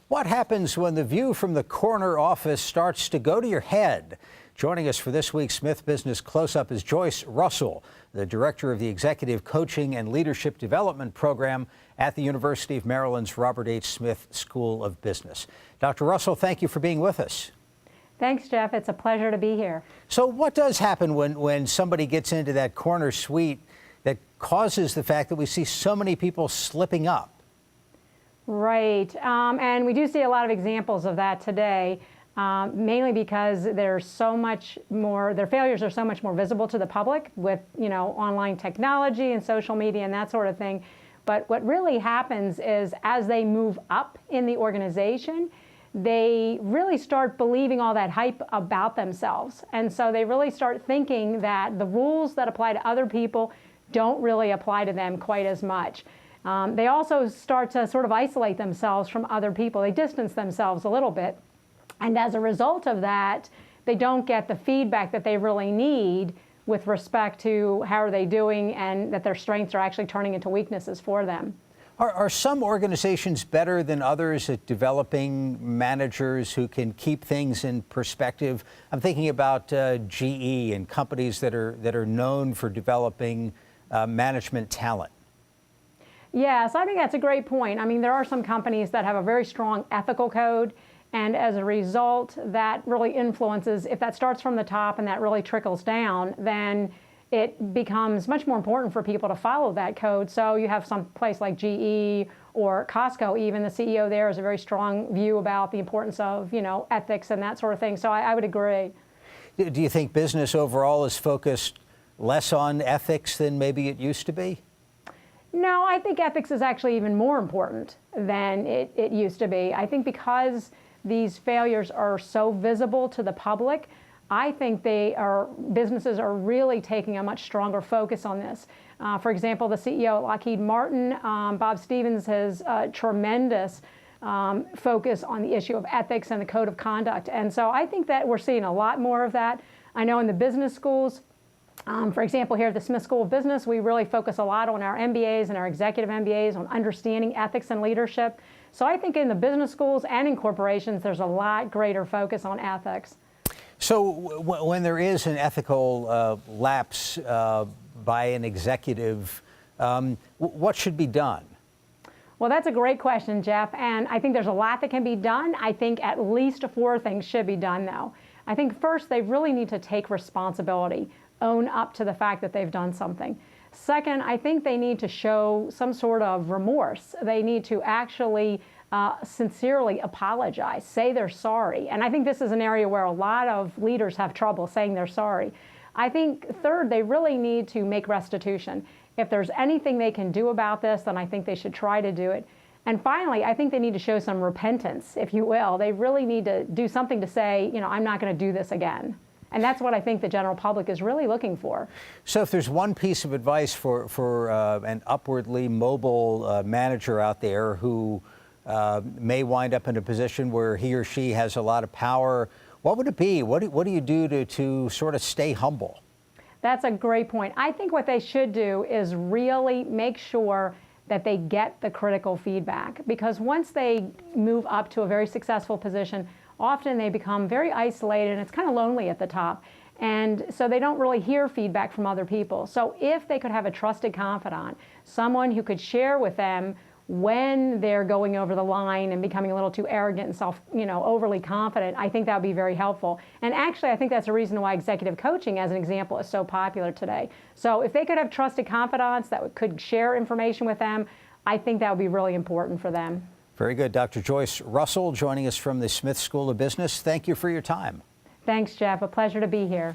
What happens when the view from the corner office starts to go to your head? Joining us for this week's Smith Business Close-Up is Joyce Russell, the Director of the Executive Coaching and Leadership Development Program at the University of Maryland's Robert H. Smith School of Business. Dr. Russell, thank you for being with us. Thanks, Jeff. It's a pleasure to be here. So what does happen when somebody gets into that corner suite that causes the fact that we see so many people slipping up? Right, and we do see a lot of examples of that today, mainly because there's so much more, their failures are so much more visible to the public with, online technology and social media and that sort of thing. But what really happens is as they move up in the organization, they really start believing all that hype about themselves. And so they really start thinking that the rules that apply to other people don't really apply to them quite as much. They also start to sort of isolate themselves from other people. They distance themselves a little bit. And as a result of that, they don't get the feedback that they really need with respect to how are they doing and that their strengths are actually turning into weaknesses for them. Are some organizations better than others at developing managers who can keep things in perspective? I'm thinking about GE and companies that are known for developing management talent. Yes, I think that's a great point. I mean, there are some companies that have a very strong ethical code, and as a result, that really influences, if that starts from the top and that really trickles down, then it becomes much more important for people to follow that code. So you have some place like GE or Costco, even the CEO there has a very strong view about the importance of, ethics and that sort of thing. So I would agree. Do you think business overall is focused less on ethics than maybe it used to be? No, I think ethics is actually even more important than it used to be. I think because these failures are so visible to the public, I think businesses are really taking a much stronger focus on this. For example, the CEO at Lockheed Martin, Bob Stevens, has a tremendous focus on the issue of ethics and the code of conduct. And so I think that we're seeing a lot more of that. I know in the business schools, for example, here at the Smith School of Business, we really focus a lot on our MBAs and our executive MBAs on understanding ethics and leadership. So I think in the business schools and in corporations, there's a lot greater focus on ethics. So when there is an ethical lapse by an executive, what should be done? Well, that's a great question, Jeff, and I think there's a lot that can be done. I think at least 4 things should be done, though. I think first, they really need to take responsibility, own up to the fact that they've done something. Second, I think they need to show some sort of remorse. They need to actually sincerely apologize, say they're sorry. And I think this is an area where a lot of leaders have trouble saying they're sorry. I think third, they really need to make restitution. If there's anything they can do about this, then I think they should try to do it. And finally, I think they need to show some repentance, if you will. They really need to do something to say, I'm not going to do this again. And that's what I think the general public is really looking for. So if there's one piece of advice for an upwardly mobile manager out there who may wind up in a position where he or she has a lot of power, what would it be? What do you do to sort of stay humble? That's a great point. I think what they should do is really make sure that they get the critical feedback, because once they move up to a very successful position, often they become very isolated and it's kind of lonely at the top. And so they don't really hear feedback from other people. So if they could have a trusted confidant, someone who could share with them when they're going over the line and becoming a little too arrogant and overly confident, I think that would be very helpful. And actually, I think that's the reason why executive coaching, as an example, is so popular today. So if they could have trusted confidants that could share information with them, I think that would be really important for them. Very good. Dr. Joyce Russell joining us from the Smith School of Business. Thank you for your time. Thanks, Jeff. A pleasure to be here.